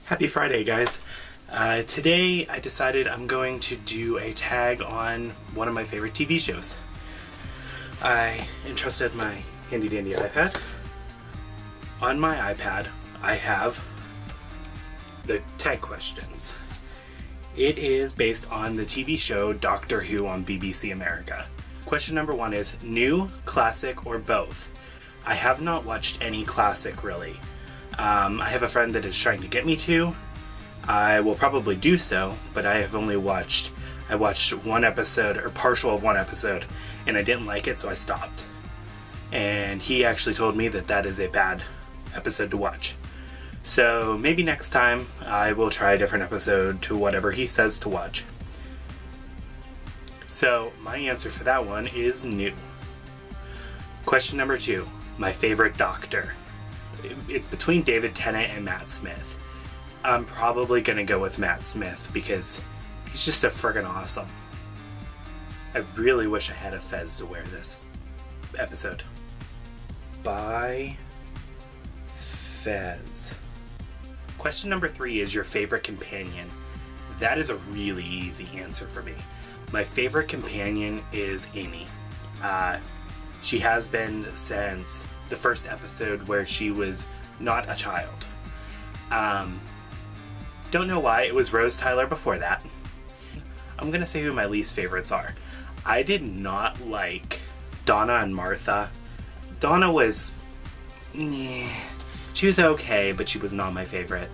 Happy Friday, guys. Today I decided I'm going to do a tag on one of my favorite TV shows. I entrusted my handy dandy iPad. On my iPad I have the tag questions. It is based on the TV show Doctor Who on BBC America. Question number 1 is new, classic, or both? I have not watched any classic really. I have a friend that is trying to get me to. I will probably do so, but I watched one episode, or partial of one episode, and I didn't like it, so I stopped. And he actually told me that that is a bad episode to watch. So maybe next time I will try a different episode to whatever he says to watch. So my answer for that one is new. Question number 2, my favorite Doctor. It's between David Tennant and Matt Smith. I'm probably gonna go with Matt Smith because he's just so friggin' awesome. I really wish I had a fez to wear this episode. Bye, Fez. Question number 3 is your favorite companion. That is a really easy answer for me. My favorite companion is Amy. She has been since the first episode where she was not a child. Don't know why, it was Rose Tyler before that. I'm gonna say who my least favorites are. I did not like Donna and Martha. Donna was... she was okay, but she was not my favorite.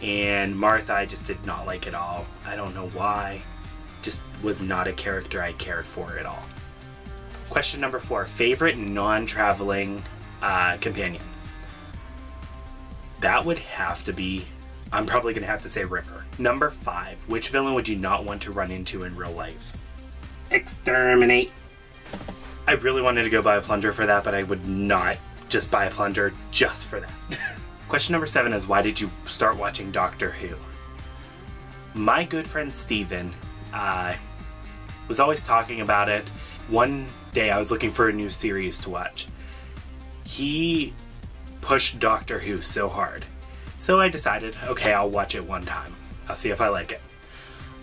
And Martha I just did not like at all. I don't know why. Just was not a character I cared for at all. Question number 4, favorite non-traveling companion. That would have to be, I'm probably going to have to say River. Number 5, which villain would you not want to run into in real life? Exterminate. I really wanted to go buy a plunger for that, but I would not just buy a plunger just for that. Question number 7 is why did you start watching Doctor Who? My good friend Steven was always talking about it. One day I was looking for a new series to watch. He pushed Doctor Who so hard. So I decided, okay, I'll watch it one time. I'll see if I like it.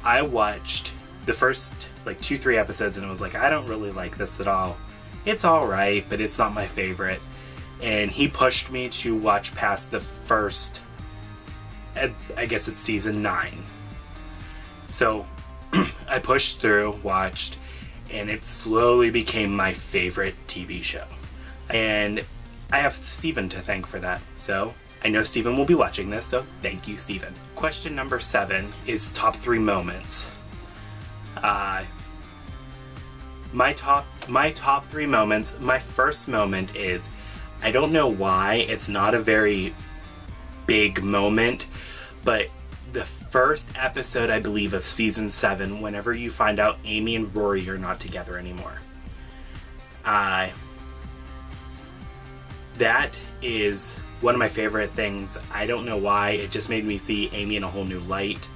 I watched the first 2-3 episodes and it was like, I don't really like this at all. It's alright, but it's not my favorite. And he pushed me to watch past the first, I guess it's season 9. So I pushed through, watched, and it slowly became my favorite TV show. And I have Steven to thank for that. So I know Steven will be watching this, so thank you, Steven. Question number 7 is top 3 moments. My top 3 moments, my first moment is, I don't know why, it's not a very big moment, but the first episode, I believe, of season 7, whenever you find out Amy and Rory are not together anymore. That is one of my favorite things. I don't know why, it just made me see Amy in a whole new light.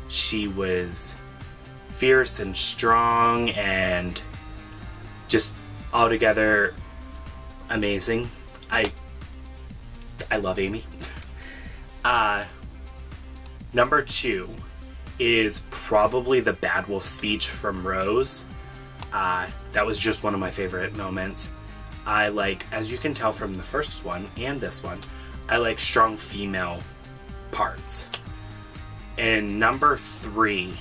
She was fierce and strong and just altogether amazing. I love Amy. Number 2 is probably the Bad Wolf speech from Rose. That was just one of my favorite moments. I like, as you can tell from the first one and this one, I like strong female parts. And number 3,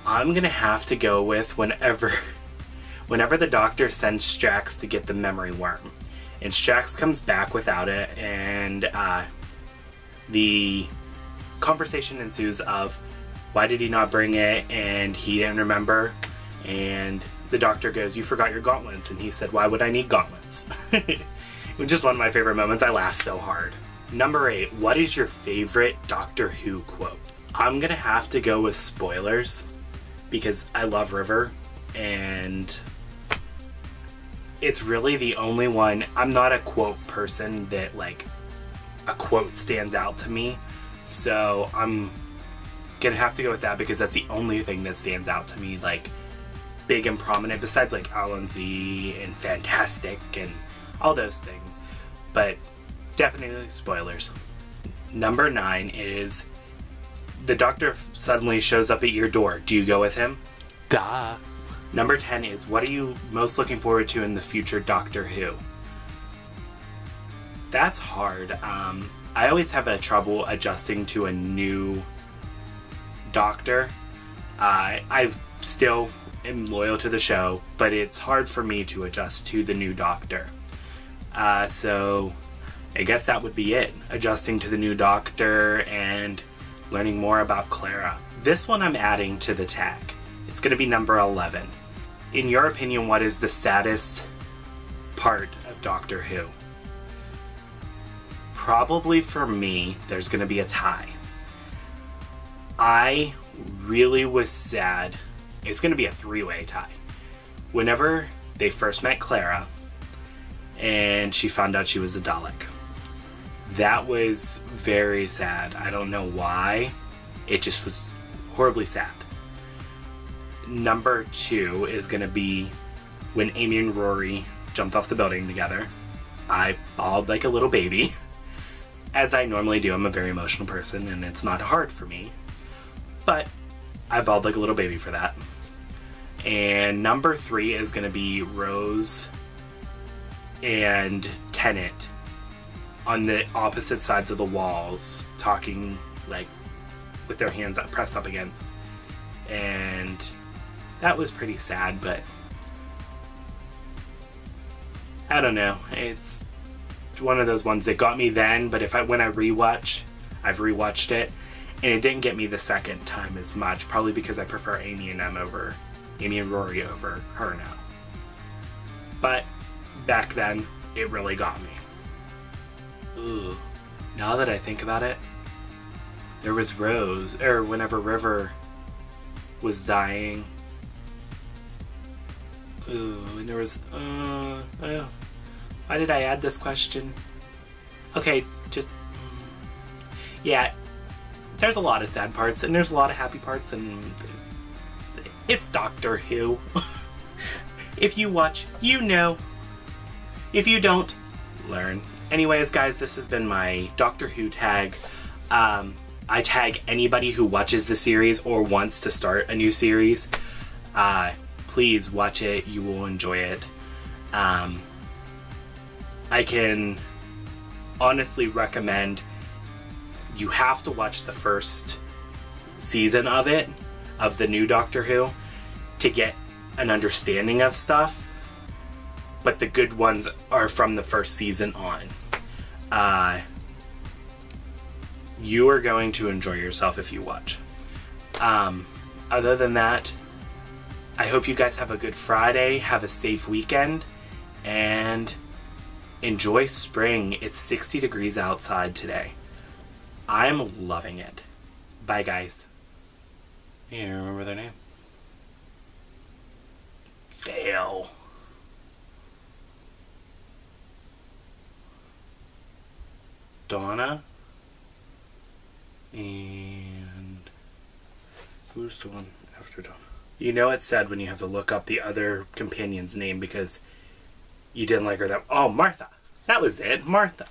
I'm gonna have to go with whenever the Doctor sends Strax to get the memory worm. And Strax comes back without it, and the conversation ensues of why did he not bring it, and he didn't remember, and the Doctor goes, you forgot your gauntlets, and he said, why would I need gauntlets? It was just one of my favorite moments. I laughed so hard. Number 8, what is your favorite Doctor Who quote? I'm gonna have to go with spoilers because I love River, and it's really the only one. I'm not a quote person that a quote stands out to me, so I'm gonna have to go with that because that's the only thing that stands out to me big and prominent, besides Alan Z and Fantastic and all those things. But definitely spoilers. Number 9 is the doctor suddenly shows up at your door. Do you go with him? Duh. Number 10 is, what are you most looking forward to in the future Doctor Who? That's hard. I always have a trouble adjusting to a new doctor. I still am loyal to the show, but it's hard for me to adjust to the new doctor. So I guess that would be it. Adjusting to the new doctor and learning more about Clara. This one I'm adding to the tag. It's going to be number 11. In your opinion, what is the saddest part of Doctor Who? Probably for me, there's going to be a tie. I really was sad. It's going to be a 3-way tie. Whenever they first met Clara and she found out she was a Dalek. That was very sad. I don't know why. It just was horribly sad. Number 2 is going to be when Amy and Rory jumped off the building together. I bawled like a little baby. As I normally do, I'm a very emotional person and it's not hard for me. But I bawled like a little baby for that. And number 3 is going to be Rose and Tennant on the opposite sides of the walls, talking like with their hands pressed up against. And that was pretty sad, but I don't know. It's one of those ones that got me then, but when I rewatch, I've rewatched it, and it didn't get me the second time as much, probably because I prefer Amy and Rory over her now. But back then, it really got me. Ooh, now that I think about it, there was Rose, or whenever River was dying. Ooh, and there was, why did I add this question? Okay, yeah, there's a lot of sad parts, and there's a lot of happy parts, and it's Doctor Who. If you watch, you know. If you don't, learn. Anyways, guys, this has been my Doctor Who tag. I tag anybody who watches the series or wants to start a new series. Please watch it. You will enjoy it. I can honestly recommend you have to watch the first season of it, of the new Doctor Who, to get an understanding of stuff. But the good ones are from the first season on. You are going to enjoy yourself if you watch. Other than that, I hope you guys have a good Friday, have a safe weekend, and enjoy spring. It's 60 degrees outside today. I'm loving it. Bye, guys. Yeah, remember their name? Fail. Donna. And who's the one after Donna? You know it's sad when you have to look up the other companion's name because you didn't like her that. Oh, Martha. That was it. Martha.